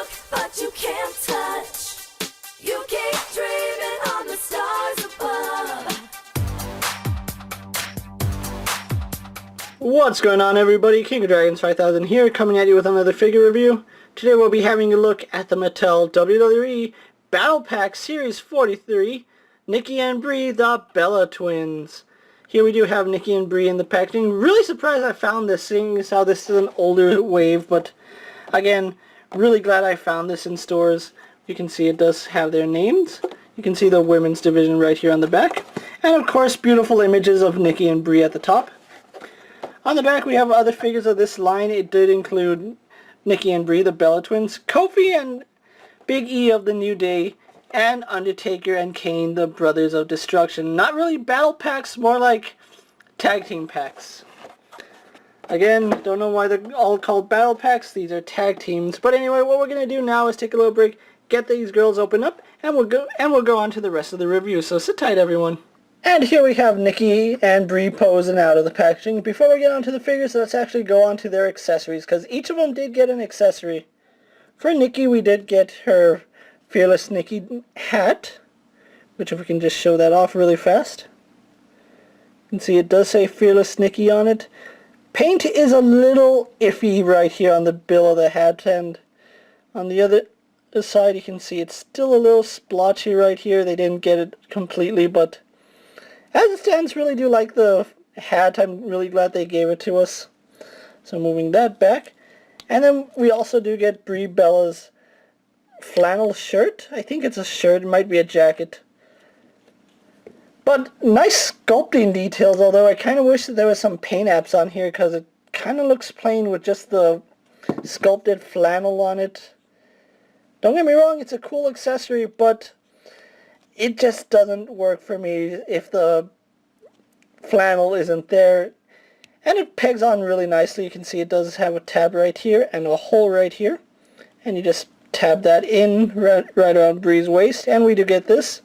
look, but you can't touch. You keep dreaming on the stars above. What's going on, everybody? KingofDragons 5000 here, coming at you with another figure review. Today we'll be having a look at the Mattel WWE Battle Pack Series 43, Nikki and Brie, the Bella twins. Here we do have Nikki and Brie in the packaging. Really surprised I found this, seeing as how this is an older wave, but again, really glad I found this in stores. You can see it does have their names. You can see the women's division right here on the back. And of course, beautiful images of Nikki and Brie at the top. On the back we have other figures of this line. It did include Nikki and Brie, the Bella twins, Kofi and Big E of the New Day, and Undertaker and Kane, the Brothers of Destruction. Not really battle packs, more like tag team packs. Again, don't know why they're all called battle packs. These are tag teams. But anyway, what we're going to do now is take a little break, get these girls open up, and we'll go on to the rest of the review. So sit tight, everyone. And here we have Nikki and Brie posing out of the packaging. Before we get on to the figures, let's actually go on to their accessories, because each of them did get an accessory. For Nikki, we did get her Fearless Nikki hat, which if we can just show that off really fast. You can see it does say Fearless Nikki on it. Paint is a little iffy right here on the bill of the hat, and on the other side you can see it's still a little splotchy right here. They didn't get it completely, but as it stands, really do like the hat. I'm really glad they gave it to us. So moving that back. And then we also do get Brie Bella's flannel shirt. I think it's a shirt. It might be a jacket. But nice sculpting details, although I kind of wish that there was some paint apps on here, because it kind of looks plain with just the sculpted flannel on it. Don't get me wrong, it's a cool accessory, but it just doesn't work for me if the flannel isn't there. And it pegs on really nicely. You can see it does have a tab right here and a hole right here. And you just tab that in right around Brie's waist, and we do get this.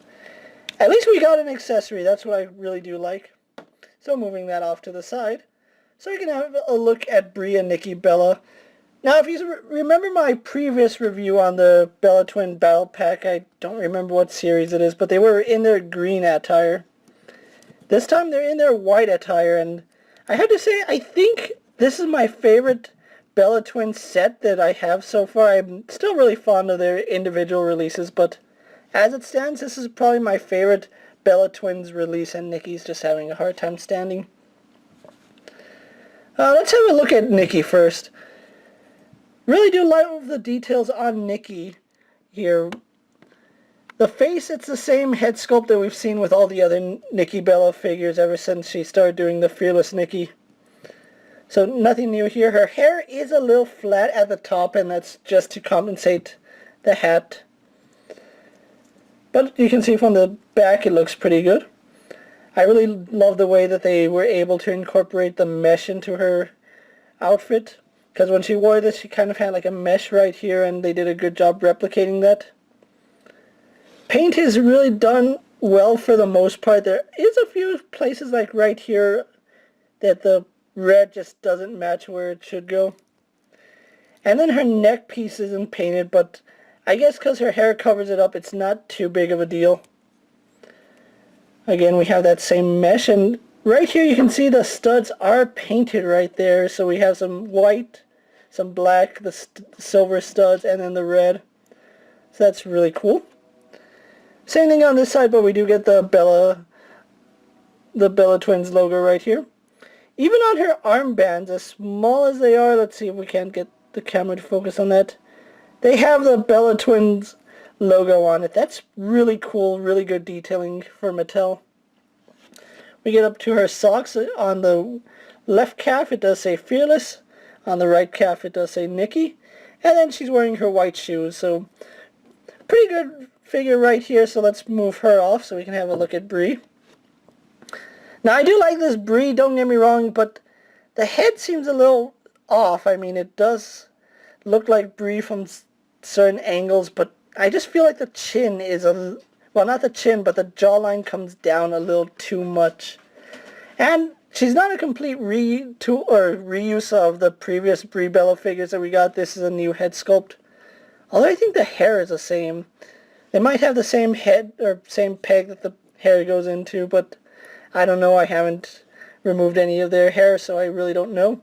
At least we got an accessory. That's what I really do like. So moving that off to the side, so you can have a look at Brie and Nikki Bella. Now, if you remember my previous review on the Bella Twin Battle Pack, I don't remember what series it is, but they were in their green attire. This time they're in their white attire, and I have to say, I think this is my favorite Bella Twin set that I have so far. I'm still really fond of their individual releases, but as it stands, this is probably my favorite Bella Twins release, and Nikki's just having a hard time standing. Let's have a look at Nikki first. Really do love the details on Nikki here. The face, it's the same head sculpt that we've seen with all the other Nikki Bella figures ever since she started doing the Fearless Nikki. So nothing new here. Her hair is a little flat at the top, and that's just to compensate the hat. But you can see from the back it looks pretty good. I really love the way that they were able to incorporate the mesh into her outfit, because when she wore this she kind of had like a mesh right here, and they did a good job replicating that. Paint is really done well for the most part. There is a few places like right here that the red just doesn't match where it should go. And then her neck piece isn't painted, but I guess because her hair covers it up, it's not too big of a deal. Again, we have that same mesh, and right here you can see the studs are painted right there. So we have some white, some black, the silver studs, and then the red. So that's really cool. Same thing on this side, but we do get the Bella Twins logo right here. Even on her armbands, as small as they are, let's see if we can't get the camera to focus on that, they have the Bella Twins logo on it. That's really cool, really good detailing for Mattel. We get up to her socks. On the left calf it does say Fearless, on the right calf it does say Nikki, and then she's wearing her white shoes. So pretty good figure right here. So let's move her off so we can have a look at Brie. Now I do like this Brie, don't get me wrong, but the head seems a little off. I mean, it does look like Brie from certain angles, but I just feel like the chin is well, not the chin, but the jawline comes down a little too much. And she's not a complete reuse of the previous Brie Bella figures that we got. This is a new head sculpt Although I think the hair is the same. They might have the same head or same peg that the hair goes into, but I don't know. I haven't removed any of their hair, so I really don't know.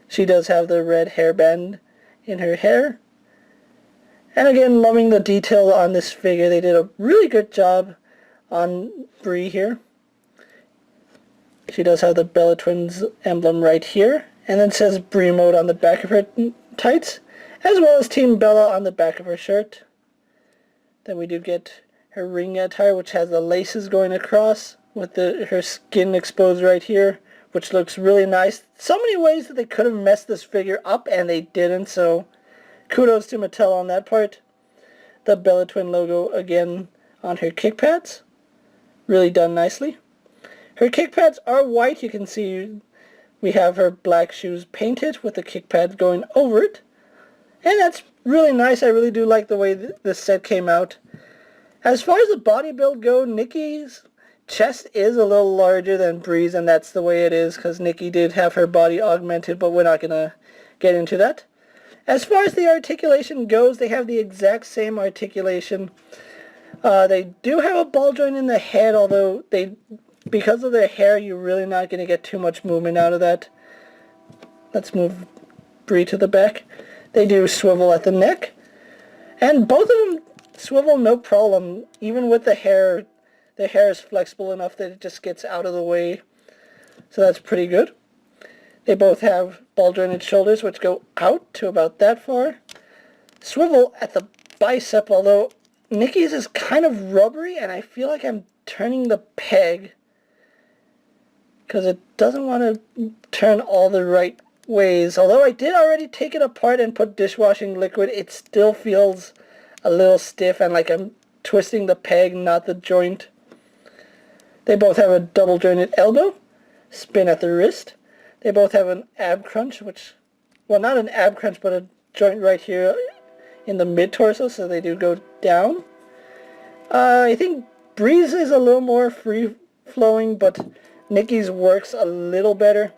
She does have the red hairband in her hair. And again, loving the detail on this figure. They did a really good job on Brie here. She does have the Bella Twins emblem right here. And then says Brie Mode on the back of her tights, as well as Team Bella on the back of her shirt. Then we do get her ring attire, which has the laces going across with her skin exposed right here, which looks really nice. So many ways that they could have messed this figure up, and they didn't, so kudos to Mattel on that part. The Bella Twin logo again on her kick pads. Really done nicely. Her kick pads are white. You can see we have her black shoes painted with the kick pads going over it. And that's really nice. I really do like the way this set came out. As far as the body build go, Nikki's chest is a little larger than Brie's, and that's the way it is because Nikki did have her body augmented, but we're not going to get into that. As far as the articulation goes, they have the exact same articulation. They do have a ball joint in the head, although because of their hair, you're really not going to get too much movement out of that. Let's move Brie to the back. They do swivel at the neck, and both of them swivel no problem. Even with the hair is flexible enough that it just gets out of the way, so that's pretty good. They both have ball jointed shoulders which go out to about that far. Swivel at the bicep, although Nikki's is kind of rubbery and I feel like I'm turning the peg because it doesn't want to turn all the right ways. Although I did already take it apart and put dishwashing liquid, it still feels a little stiff and like I'm twisting the peg, not the joint. They both have a double jointed elbow, spin at the wrist. They both have an ab crunch, well, not an ab crunch, but a joint right here in the mid-torso, so they do go down. I think Brie's is a little more free-flowing, but Nikki's works a little better.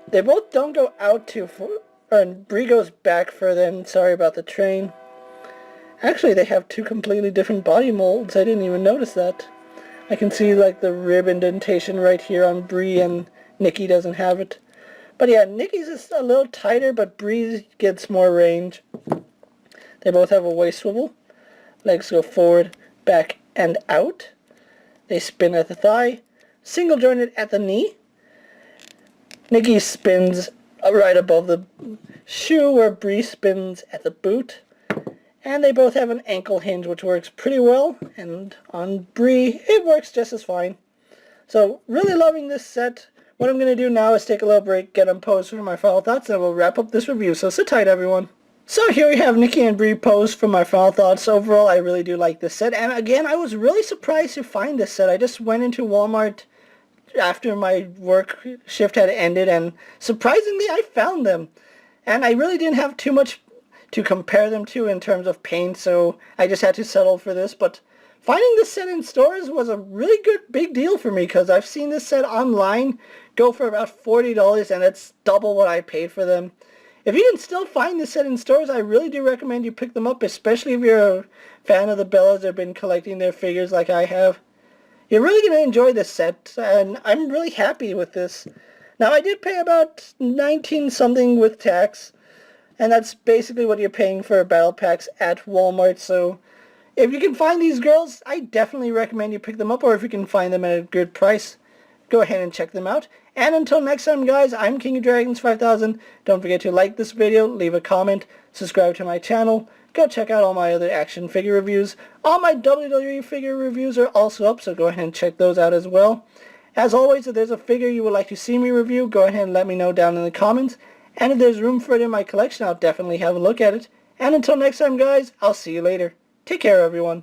They both don't go out too far, and Brie goes back further, and sorry about the train. Actually, they have two completely different body molds. I didn't even notice that. I can see like the rib indentation right here on Brie, and Nikki doesn't have it. But yeah, Nikki's is a little tighter, but Brie's gets more range. They both have a waist swivel. Legs go forward, back, and out. They spin at the thigh. Single jointed at the knee. Nikki spins right above the shoe, where Brie spins at the boot. And they both have an ankle hinge, which works pretty well. And on Brie, it works just as fine. So, really loving this set. What I'm going to do now is take a little break, get them posed for my final thoughts, and we'll wrap up this review. So sit tight, everyone. So here we have Nikki and Brie posed for my final thoughts. Overall, I really do like this set. And again, I was really surprised to find this set. I just went into Walmart after my work shift had ended, and surprisingly, I found them. And I really didn't have too much to compare them to in terms of paint, so I just had to settle for this. But finding this set in stores was a really good big deal for me, because I've seen this set online go for about $40, and that's double what I paid for them. If you can still find this set in stores, I really do recommend you pick them up, especially if you're a fan of the Bellas that have been collecting their figures like I have. You're really going to enjoy this set, and I'm really happy with this. Now, I did pay about $19 something with tax, and that's basically what you're paying for battle packs at Walmart, so if you can find these girls, I definitely recommend you pick them up, or if you can find them at a good price, go ahead and check them out. And until next time, guys, I'm King of Dragons 5000. Don't forget to like this video, leave a comment, subscribe to my channel, go check out all my other action figure reviews. All my WWE figure reviews are also up, so go ahead and check those out as well. As always, if there's a figure you would like to see me review, go ahead and let me know down in the comments. And if there's room for it in my collection, I'll definitely have a look at it. And until next time, guys, I'll see you later. Take care, everyone.